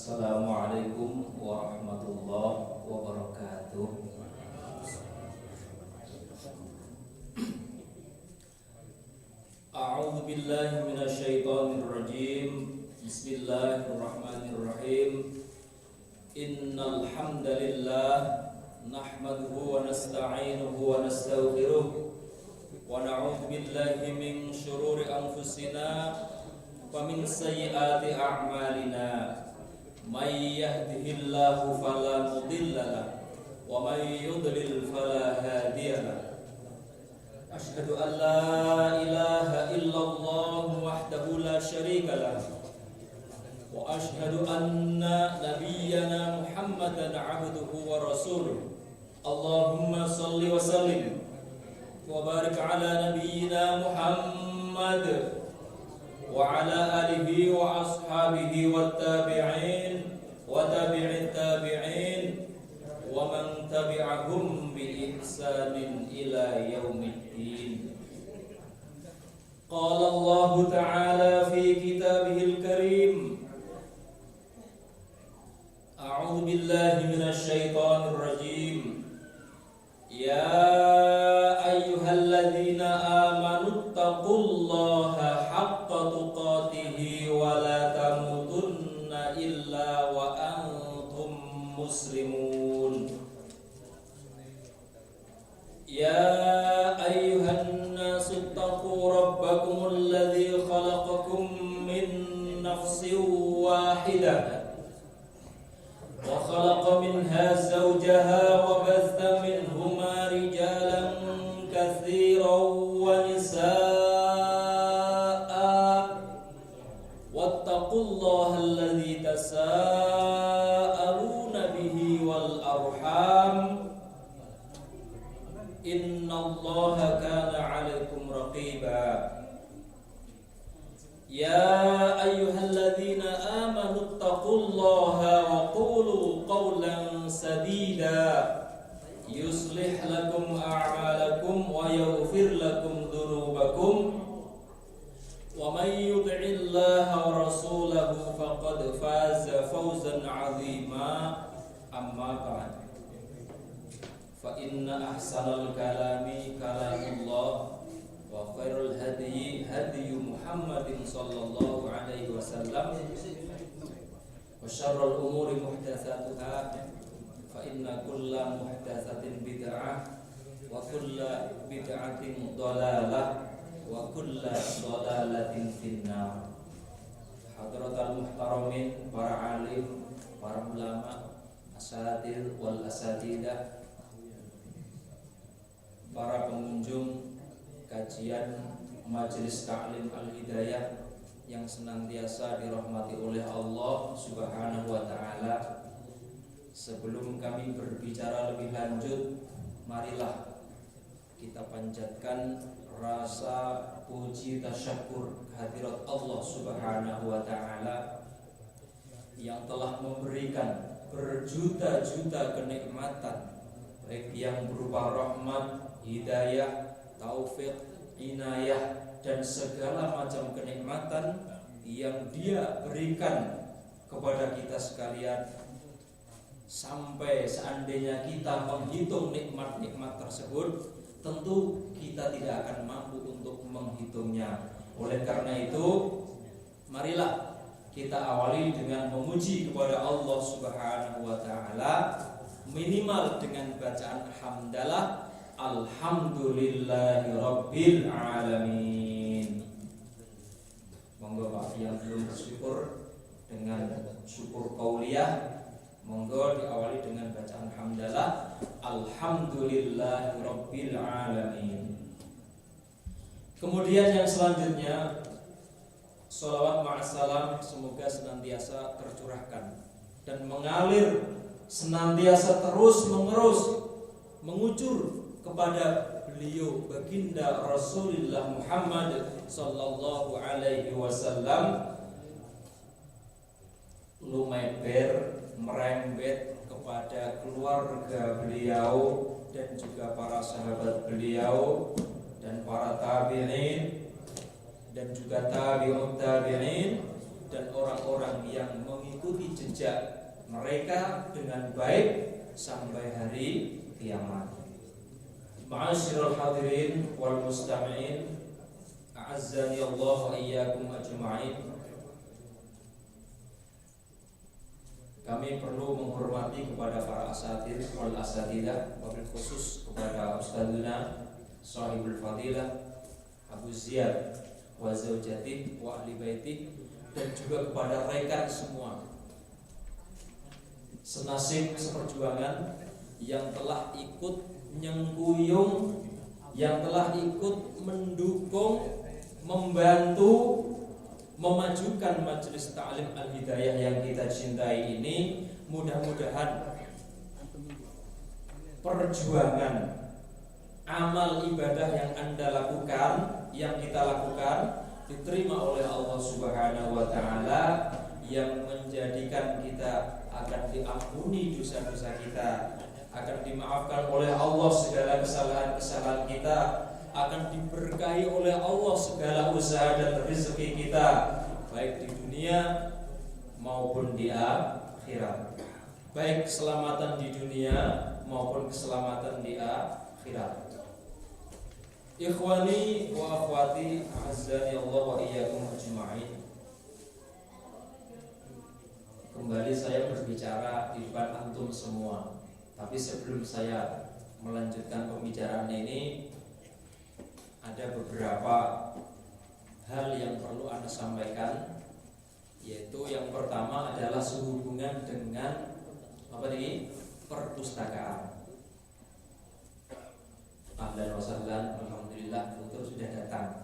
Assalamualaikum warahmatullahi wabarakatuh. A'udzu billahi minasyaitonir rajim. Bismillahirrahmanirrahim. Innal hamdalillah nahmaduhu wa nasta'inuhu wa nastaghfiruh wa na'udzu billahi min syururi anfusina wa min sayyiati a'malina. May yahdihillahu fala mudilla lahu wa may yudlil fala hadiya lahu. Asyhadu an la ilaha illallah wahdahu la syarika lahu wa asyhadu anna nabiyyana Muhammadan 'abduhu wa rasuluh. Allahumma shalli wa sallim wa barik ala nabiyyina Muhammad wa ala alihi wa ashabihi wat tabi'in wa tabi'it tabi'in wa man tabi'ahum bi ihsanin ila yaumiddin. Qala Allah ta'ala fi kitabihil karim. A'udzu billahi minasy syaithanir rajim. Ya ayyuhalladzina amanu taqullaha haqqa tuqatih wa la tamutunna illa wa antum muslimun. Ya ayyuhan nasu taqu rabbakumul ladzi khalaqakum min nafsin wahidah wa khalaqa minha zawjaha wa batha minhuma rijalan katsiran wa nisaa wattaqullaha alladzi tasaaluna bihi wal arham innallaha kana 'alaikum raqiba. Ya ayyuhalladzina amanu taqullaha wa qulu qawlan sadida yuslih lakum a'malakum wa yaghfir lakum dhunubakum wa may yuti'illaha wa rasulahu faqad faza fawzan 'azima. Amma ba'd. Fa inna ahsanal kalami kalamullah wa khairul hadyi hadyu Muhammadin sallallahu alaihi wasallam wa syarrul umuri muhdatsatuha fa inna kulla muhdatsatin bid'ah wa kulla bid'atin dhalalah wa kulla dhalalatin finnar. Hadratal muhtaramin, para alim, para ulama, asatir wal asatidah, para pengunjung kajian Majelis Ta'lim Al-Hidayah yang senantiasa dirahmati oleh Allah Subhanahu wa taala. Sebelum kami berbicara lebih lanjut, marilah kita panjatkan rasa puji tasyukur kehadirat Allah Subhanahu wa taala yang telah memberikan berjuta-juta kenikmatan, baik yang berupa rahmat, hidayah, taufik, inayah, dan segala macam kenikmatan yang Dia berikan kepada kita sekalian. Sampai seandainya kita menghitung nikmat-nikmat tersebut, tentu kita tidak akan mampu untuk menghitungnya. Oleh karena itu, marilah kita awali dengan memuji kepada Allah Subhanahu wa taala, minimal dengan bacaan hamdalah. Alhamdulillahi Rabbil Alamin. Monggo Pak yang belum bersyukur dengan syukur qauliyah, monggo diawali dengan bacaan hamdalah. Alhamdulillahi Rabbil Alamin. Kemudian yang selanjutnya, sholawat ma'assalam semoga senantiasa tercurahkan dan mengalir, senantiasa terus menerus mengucur kepada beliau baginda Rasulullah Muhammad sallallahu alaihi wasallam, lumeber merembet kepada keluarga beliau dan juga para sahabat beliau dan para tabi'in dan juga tabi'ut tabi'in dan orang-orang yang mengikuti jejak mereka dengan baik sampai hari kiamat. Ma'asyiral hadirin wal mustami'in, a'azzani Allah wa iyyakum ajma'in. Kami perlu menghormati kepada para asatidz wal asatidah, wabil khusus kepada ustadzuna sahibul fadilah Abu Ziyad wa zaujatih wa ahli baitih, dan juga kepada rekan semua senasib seperjuangan yang telah ikut nyengkuyung, yang telah ikut mendukung, membantu memajukan Majelis Ta'lim Al-Hidayah yang kita cintai ini. Mudah-mudahan perjuangan amal ibadah yang Anda lakukan, yang kita lakukan, diterima oleh Allah Subhanahu wa Ta'ala, yang menjadikan kita akan diampuni dosa-dosa kita, akan dimaafkan oleh Allah segala kesalahan-kesalahan kita, akan diberkahi oleh Allah segala usaha dan rezeki kita, baik di dunia maupun di akhirat, baik keselamatan di dunia maupun keselamatan di akhirat. Ikhwani wa akhwati, azzani Allah wa iyyakum ajma'in. Kembali saya berbicara di depan antum semua. Tapi sebelum saya melanjutkan pembicaraan ini, ada beberapa hal yang perlu Anda sampaikan, yaitu yang pertama adalah sehubungan dengan apa tadi? Perpustakaan. Ahlan wa sahlan, alhamdulillah futur sudah datang.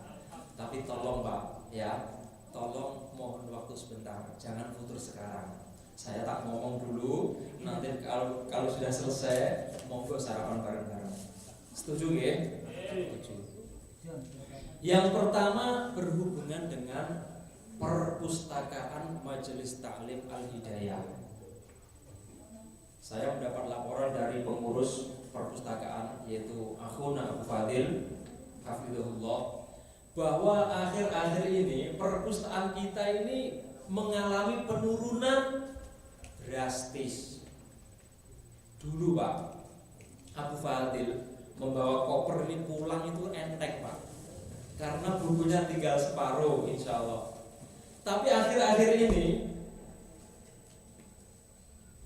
Tapi tolong Pak, ya, tolong mohon waktu sebentar, jangan futur sekarang. Saya tak ngomong dulu, nanti kalau sudah selesai monggo sarapan bareng-bareng. Setuju nggih? Setuju. Yang pertama berhubungan dengan perpustakaan Majelis Ta'lim Al-Hidayah. Saya mendapat laporan dari pengurus perpustakaan, yaitu akhuna Abu Fadil hafizahullah, bahwa akhir-akhir ini perpustakaan kita ini mengalami penurunan drastis. Dulu Pak, Abu Fadil membawa koper ini pulang itu enteng Pak, karena bukunya tinggal separuh insya Allah. Tapi akhir-akhir ini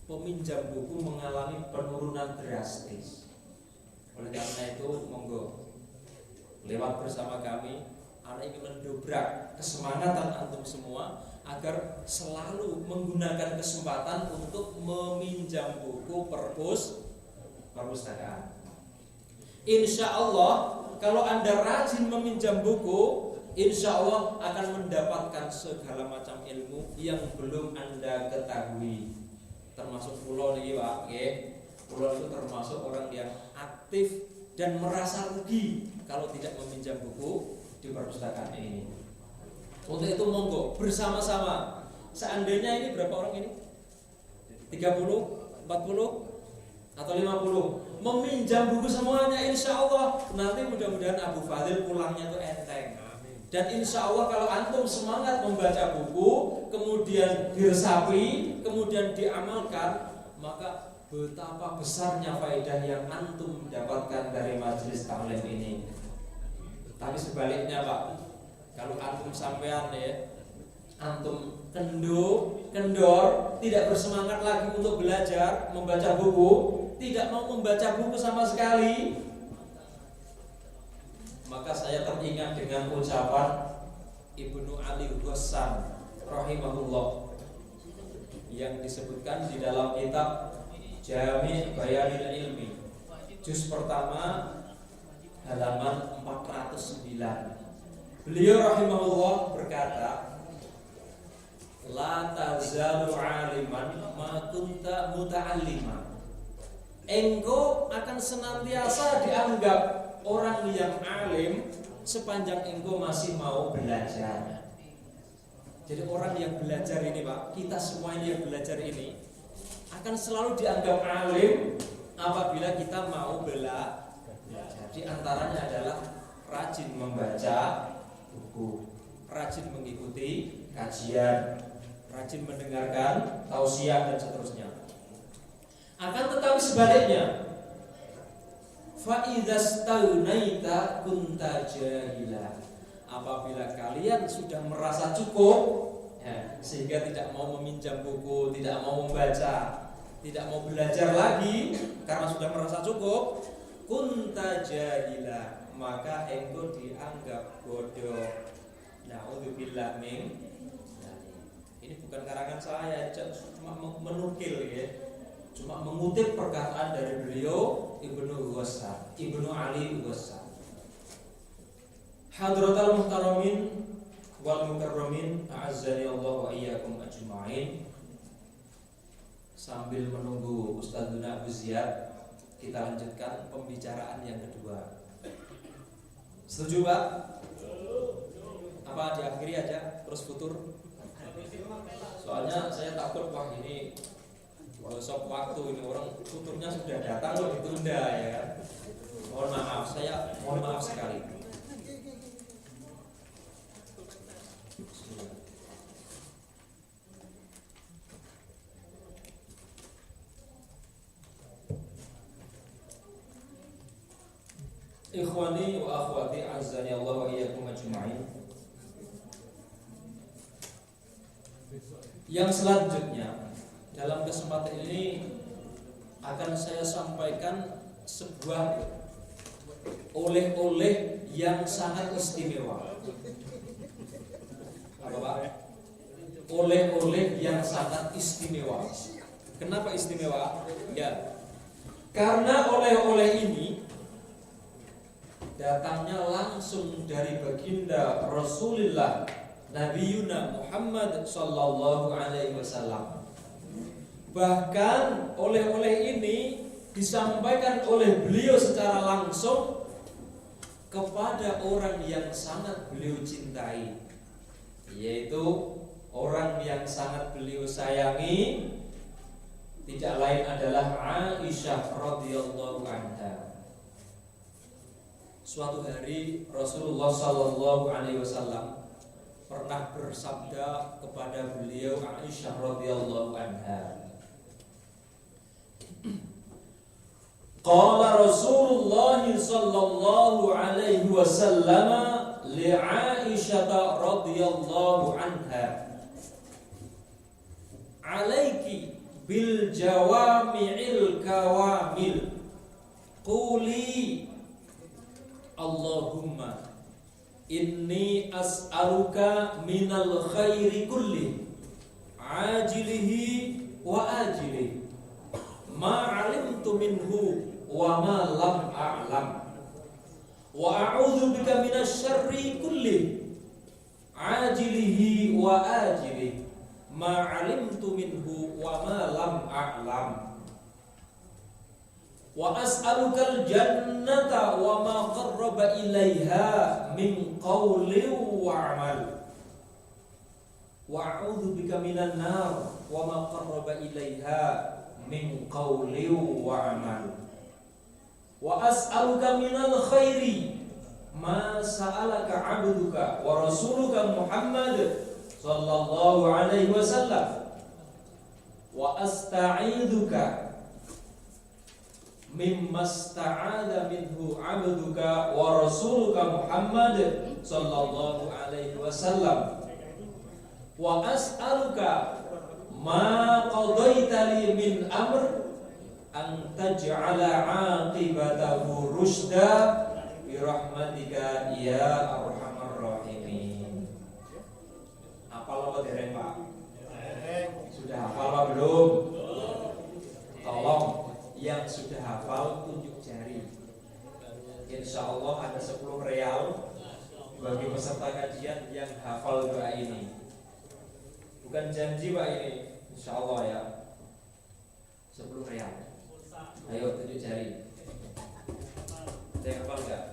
peminjam buku mengalami penurunan drastis. Oleh karena itu monggo lewat bersama kami, Anda ingin mendobrak kesemangatan antum semua agar selalu menggunakan kesempatan untuk meminjam buku perpustakaan. Insya Allah kalau Anda rajin meminjam buku, insya Allah akan mendapatkan segala macam ilmu yang belum Anda ketahui. Termasuk pulau nih Pak, pulau itu termasuk orang yang aktif dan merasa rugi kalau tidak meminjam buku di perpustakaan ini. Untuk itu monggo bersama-sama. Seandainya ini berapa orang ini? 30, 40 atau 50 meminjam buku semuanya, insya Allah nanti mudah-mudahan Abu Fadil pulangnya itu enteng. Dan insya Allah kalau antum semangat membaca buku, kemudian diresapi, kemudian diamalkan, maka betapa besarnya faedah yang antum dapatkan dari majelis taklim ini. Tapi sebaliknya Pak, kalau antum sampean ya, antum kendor, tidak bersemangat lagi untuk belajar, membaca buku, tidak mau membaca buku sama sekali, maka saya teringat dengan ucapan Ibnu Ali Ghassan rahimahullah yang disebutkan di dalam kitab Jami' Bayanil Ilmi, juz pertama halaman 409. Beliau rahimahullah berkata, la tazalu aliman ma kunta muta'alliman. Engkau akan senantiasa dianggap orang yang alim sepanjang engkau masih mau belajar. Jadi orang yang belajar ini Pak, kita semua ini yang belajar ini akan selalu dianggap alim apabila kita mau belajar. Di antaranya adalah rajin membaca buku, rajin mengikuti kajian, rajin mendengarkan tausiah dan seterusnya. Akan tetapi sebaliknya, fa idzastaunaita kunta jahila. Apabila kalian sudah merasa cukup, ya, sehingga tidak mau meminjam buku, tidak mau membaca, tidak mau belajar lagi karena sudah merasa cukup, kunta jahila, maka engkau dianggap bodoh. Na'udzubillah min. Ini bukan karangan saya, cuma menukil ya. Cuma mengutip perkataan dari beliau Ibnu Ghassal, Ibnu Ali Ghassal. Hadratal muhtaramin wal mukarramin, a'azzani Allah wa iyyakum ajma'in. Sambil menunggu Ustadzuna Abu Ziyad, kita lanjutkan pembicaraan yang kedua. Setuju Pak? Apa diakhiri aja terus futur? Soalnya saya takut wah ini sok waktu ini orang futurnya sudah datang kok ditunda ya. Mohon maaf sekali. Ikhwani wa akhwati azzani Allah wa iyyakum ajma'in. Yang selanjutnya dalam kesempatan ini akan saya sampaikan sebuah oleh-oleh yang sangat istimewa. Apa Pak? Oleh-oleh yang sangat istimewa. Kenapa istimewa? Ya, karena oleh-oleh ini datangnya langsung dari baginda Rasulullah Nabiyuna Muhammad sallallahu alaihi wasallam. Bahkan oleh-oleh ini disampaikan oleh beliau secara langsung kepada orang yang sangat beliau cintai, yaitu orang yang sangat beliau sayangi, tidak lain adalah Aisyah radhiyallahu anha. Suatu hari Rasulullah sallallahu alaihi wasallam pernah bersabda kepada beliau Aisyah radhiyallahu anha. Qala Rasulullah sallallahu alaihi wasallam li Aisyah radhiyallahu anha, "Alaiki bil jawami'il kawamil. Quli Allahumma inni as'aluka minal khairi kulli ajilihi wa ajilihi ma 'alimtu minhu wa ma lam a'lam wa a'udzu bika minasy syarri kulli ajilihi wa ajilihi ma 'alimtu minhu wa ma lam a'lam wa as'alukal jannata wa ma qarraba ilaiha min qawli wa amal wa a'udzu bika minan nar wa ma qarraba ilaiha min qawli wa amal wa as'aluka minal khairi ma sa'alaka 'abduka wa rasuluka Muhammad sallallahu alaihi wasallam wa asta'iduka mimma sta'adha minhu 'abduka wa rasuluka Muhammad sallallahu alaihi wasallam wa as'aluka ma qadaita li min amr an taj'ala 'aqibatahu rusyda bi rahmatika ya arhamar rahimin. Hafal apa dereng Pak? Sudah hafal apa belum? Tolong yang sudah hafal tunjuk jari. Insya Allah ada 10 real bagi peserta kajian yang hafal doa ini. Bukan janji Pak ini, insya Allah ya. 10 real. Ayo tunjuk jari. Ada yang hafal enggak?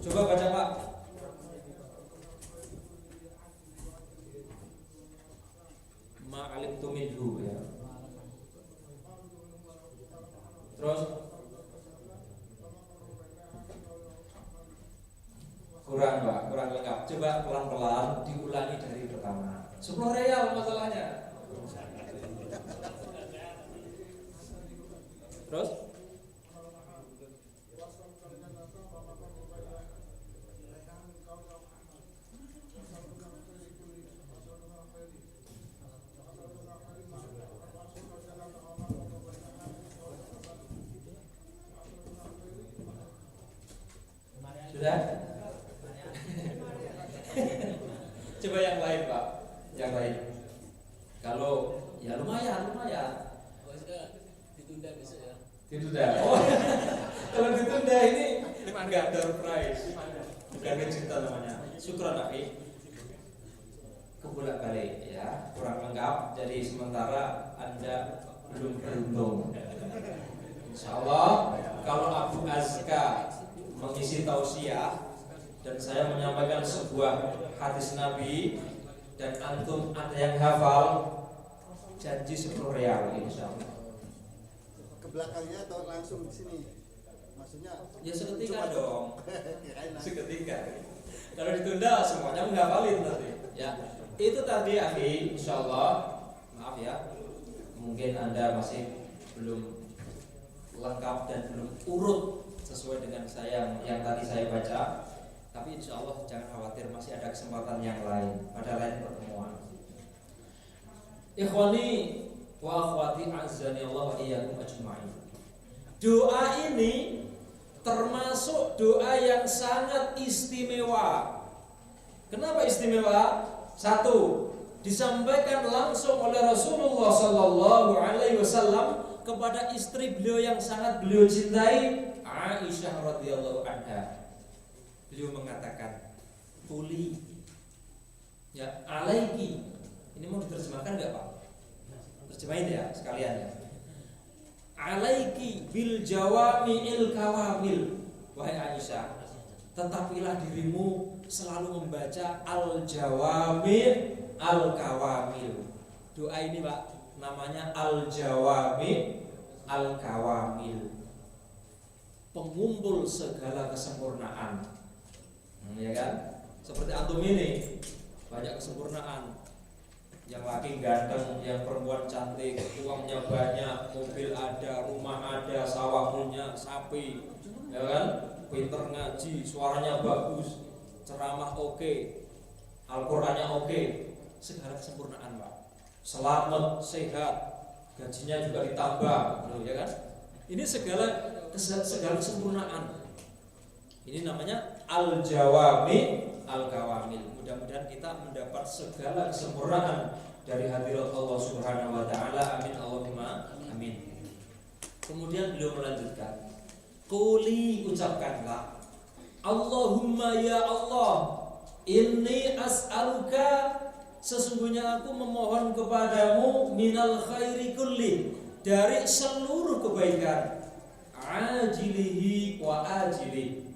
Coba baca Pak. Ma'alimtu minhu ya. Terus kurang Pak, kurang lengkap. Coba pelan-pelan diulangi dari pertama. 10 real masalahnya. Terus sudah? Coba yang lain Pak, yang lain. Kalau ya lumayan. Ditunda besok ya. Ditunda. Oh, kalau ditunda ini enggak door prize, bukan kejutan namanya. Syukran akhi. Kebolak balik ya, kurang lengkap. Jadi sementara Anda belum beruntung. Insyaallah kalau Abu Azka mengisi tausiah dan saya menyampaikan sebuah hadis Nabi dan antum ada yang hafal, janji 10 real insyaallah. Ke belakangnya atau langsung di sini? Maksudnya Ya seketika dong. kirain langsung. Seketika. Kalau ditunda semuanya menghafalin nanti. Ya, itu tadi akhi, insyaallah. Maaf ya, mungkin Anda masih belum lengkap dan belum urut sesuai dengan saya yang tadi saya baca. Tapi insya Allah jangan khawatir, masih ada kesempatan yang lain pada lain pertemuan. Ikhwani wa akhwati azani Allah wa iyyakum ajma'in. Doa ini termasuk doa yang sangat istimewa. Kenapa istimewa? Satu, disampaikan langsung oleh Rasulullah sallallahu alaihi wasallam kepada istri beliau yang sangat beliau cintai, Aisyah radhiyallahu anha. Beliau mengatakan, "Quli ya alaiki." Ini mau diterjemahkan enggak, Pak? Terjemahin ya sekalian ya. Alaiki bil jawami'il kawamil. Wahai Aisyah, tetapilah dirimu selalu membaca al-jawami' al-kawamil. Doa ini Pak namanya al-jawami' al-kawamil, pengumpul segala kesempurnaan. Ya kan? Seperti antum ini banyak kesempurnaan. Yang laki ganteng, yang perempuan cantik, uangnya banyak, mobil ada, rumah ada, sawah punya, sapi, ya kan? Pinter ngaji, suaranya bagus, ceramah oke, Al-Qur'annya oke, segala kesempurnaan Pak. Selamat, sehat, gajinya juga ditambah, ya kan? Ini segala kesempurnaan. Ini namanya al-jawami al-kawamil. Mudah-mudahan kita mendapat segala kesempurnaan dari hadirat Allah Subhanahu wa taala. Amin Allahumma amin. Kemudian beliau melanjutkan, quli, ucapkanlah, Allahumma ya Allah, inni as'aluka, sesungguhnya aku memohon kepadamu, minal khairi kulli, dari seluruh kebaikan, ajilihi wa ajilihi,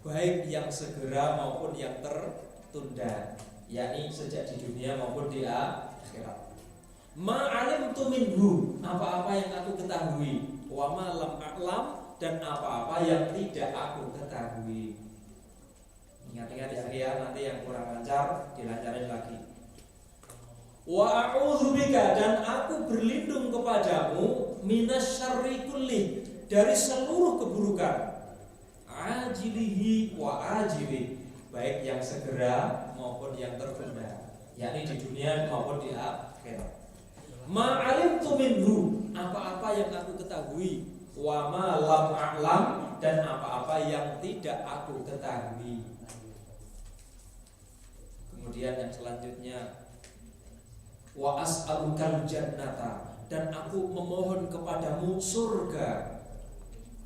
baik yang segera maupun yang tertunda, yakni sejak di dunia maupun di akhirat. Ma'alimtu minhu, apa-apa yang aku ketahui, wa ma lam a'lam, dan apa-apa yang tidak aku ketahui. Ingat-ingat ya, nanti yang kurang lancar dilancarin lagi. Wa a'udzubika, dan aku berlindung kepadamu, minasyarri kulli, dari seluruh keburukan, ajilihi wa ajili, baik yang segera maupun yang tertunda, yakni di dunia maupun di akhirat. Ma'alimtu minhu, apa-apa yang aku ketahui, wa ma lam a'lam, dan apa-apa yang tidak aku ketahui. Kemudian yang selanjutnya, wa as'alukal jannata, dan aku memohon kepadamu surga,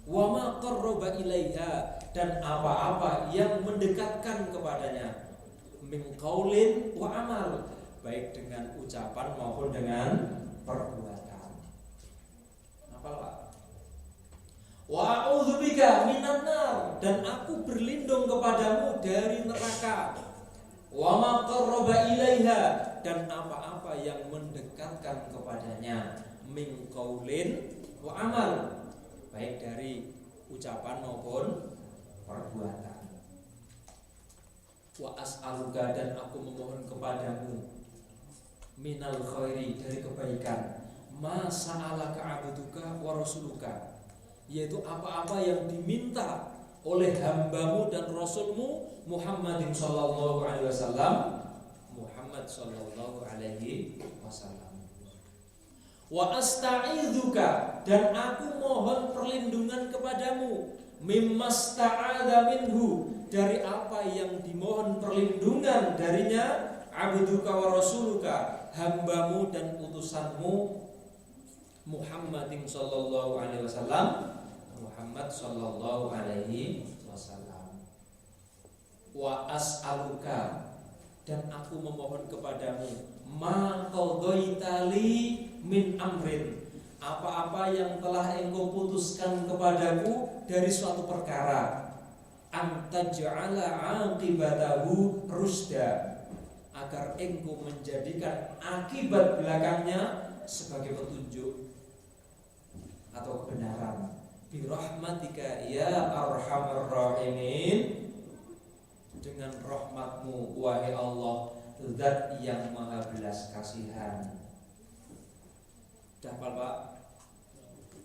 wa ma qarraba ilaiha, dan apa-apa yang mendekatkan kepadanya, min qaulin wa amal, baik dengan ucapan maupun dengan perbuatan. Apa Pak? Wa a'udzubika minan nar, dan aku berlindung kepadamu dari neraka. Wa ma qarraba ilaiha, dan apa-apa yang mendekatkan kepadanya, min qaulin wa amal, baik dari ucapan maupun perbuatan. Wa as'aluka, dan aku memohon kepadamu, minal khairi, dari kebaikan, ma sa'alaka abduka wa rasuluka, yaitu apa-apa yang diminta oleh hambamu dan rasulmu Muhammadin sallallahu alaihi wasallam, Muhammad sallallahu alaihi wasallam. Wa asta'idzuka, dan aku mohon perlindungan kepadamu, mimmasta'adza minhu, dari apa yang dimohon perlindungan darinya, abduka wa rasuluka, hambamu dan utusanmu Muhammadin sallallahu alaihi wasallam, Muhammad sallallahu alaihi wasallam. Wa as'aluka, dan aku memohon kepadamu, ma qadaitali min amrin, apa-apa yang telah engkau putuskan kepadaku dari suatu perkara, antaj'ala 'aqibatahu rusda, agar engkau menjadikan akibat belakangnya sebagai petunjuk atau kebenaran. Birahmatika ya arhamar rahimin, dengan rahmatmu wahai Allah, Zat yang maha belas kasihan. Dafal Pak?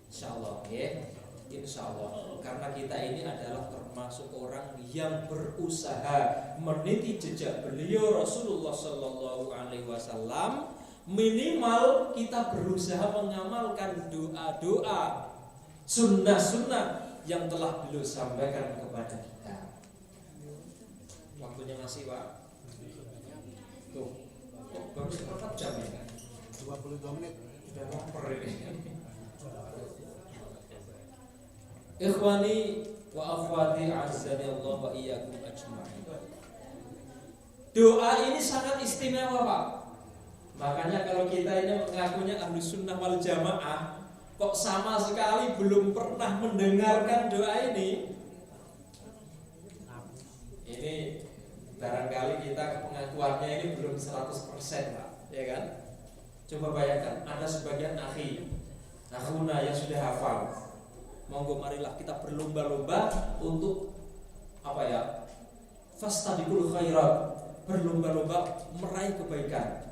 Insyaallah ya. Insyaallah, karena kita ini adalah termasuk orang yang berusaha meniti jejak beliau Rasulullah sallallahu alaihi wasallam. Minimal kita berusaha mengamalkan doa-doa, sunnah-sunnah yang telah beliau sampaikan kepada kita. Waktunya masih Pak. Tuh, kok baru 4 jam ya? 22 menit. Sudah lapar ini. Ikhwani wa akhwati azzani Allah wa iyyakum ajma'in. Doa ini sangat istimewa Pak. Makanya kalau kita ini mengakunya ahli sunnah wal jamaah, kok sama sekali belum pernah mendengarkan doa ini, barangkali kita pengakuannya ini belum 100% Pak, ya kan? Coba bayangkan, ada sebagian akhuna yang sudah hafal. Monggo marilah kita berlomba-lomba untuk fastabiqul khairat, berlomba-lomba meraih kebaikan.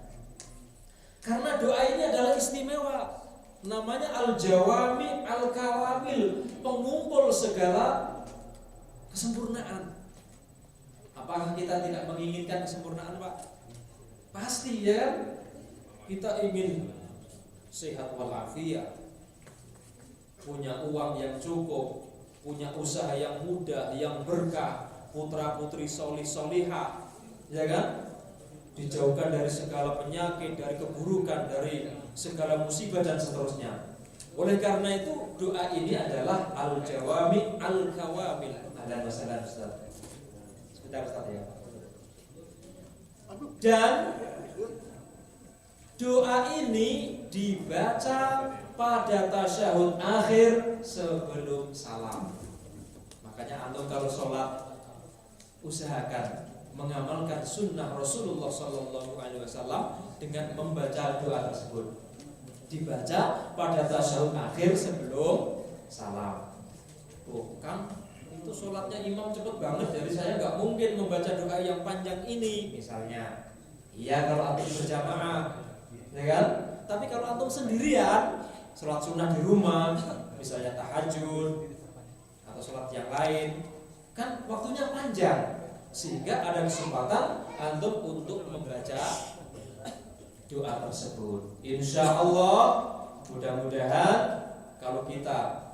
Karena doa ini adalah istimewa. Namanya al-jawami al-kawamil, pengumpul segala kesempurnaan. Apakah kita tidak menginginkan kesempurnaan Pak? Pasti ya kan? Kita ingin sehat walafiat, punya uang yang cukup, punya usaha yang mudah, yang berkah, putra-putri solih-solihah, ya kan? Dijauhkan dari segala penyakit, dari keburukan, dari segala musibah dan seterusnya. Oleh karena itu doa ini adalah al-jawami al-kawamil. Ada masalah Ustaz. Sebentar Ustaz ya. Dan doa ini dibaca pada tasyahud akhir sebelum salam. Makanya antum kalau sholat usahakan mengamalkan sunnah Rasulullah Sallallahu Alaihi Wasallam dengan membaca doa tersebut. Dibaca pada tasyahud akhir sebelum salam. Oh, Kang, itu sholatnya imam cepet banget, jadi saya nggak mungkin membaca doa yang panjang ini, misalnya. Iya kalau antum berjamaah, ya kan? Tapi kalau antum sendirian, sholat sunnah di rumah, misalnya tahajud atau sholat yang lain, kan waktunya panjang. Sehingga ada kesempatan antum untuk membaca doa tersebut. Insya Allah mudah-mudahan kalau kita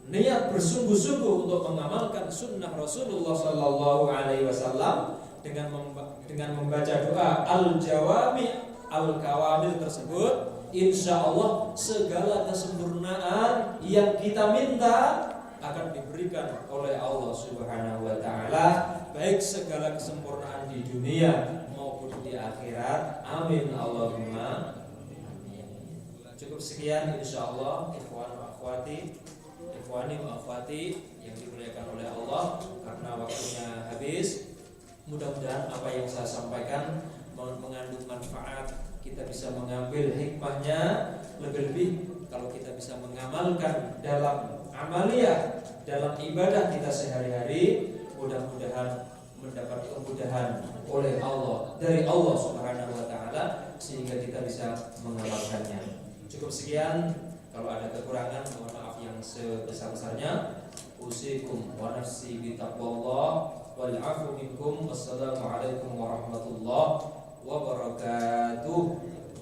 niat bersungguh-sungguh untuk mengamalkan sunnah Rasulullah Sallallahu Alaihi Wasallam dengan membaca doa al-jawami al-kawamil tersebut, insya Allah segala kesempurnaan yang kita minta akan diberikan oleh Allah Subhanahu Wa Taala, baik segala kesempurnaan di dunia maupun di akhirat. Amin Allahumma amin. Cukup sekian insyaallah ikhwan wa akhwati, ikhwani wa akhwati yang dimuliakan oleh Allah, karena waktunya habis. Mudah-mudahan apa yang saya sampaikan mengandung manfaat, kita bisa mengambil hikmahnya, lebih-lebih kalau kita bisa mengamalkan dalam amaliyah, dalam ibadah kita sehari-hari, mudah-mudahan mendapat kemudahan oleh Allah, dari Allah Subhanahu Wa Taala, sehingga kita bisa mengamalkannya. Cukup sekian. Kalau ada kekurangan mohon maaf yang sebesar-besarnya. Usikum wa nafsi bi taqwallah wal 'afwu minkum. Wassalamualaikum warahmatullahi wabarakatuh.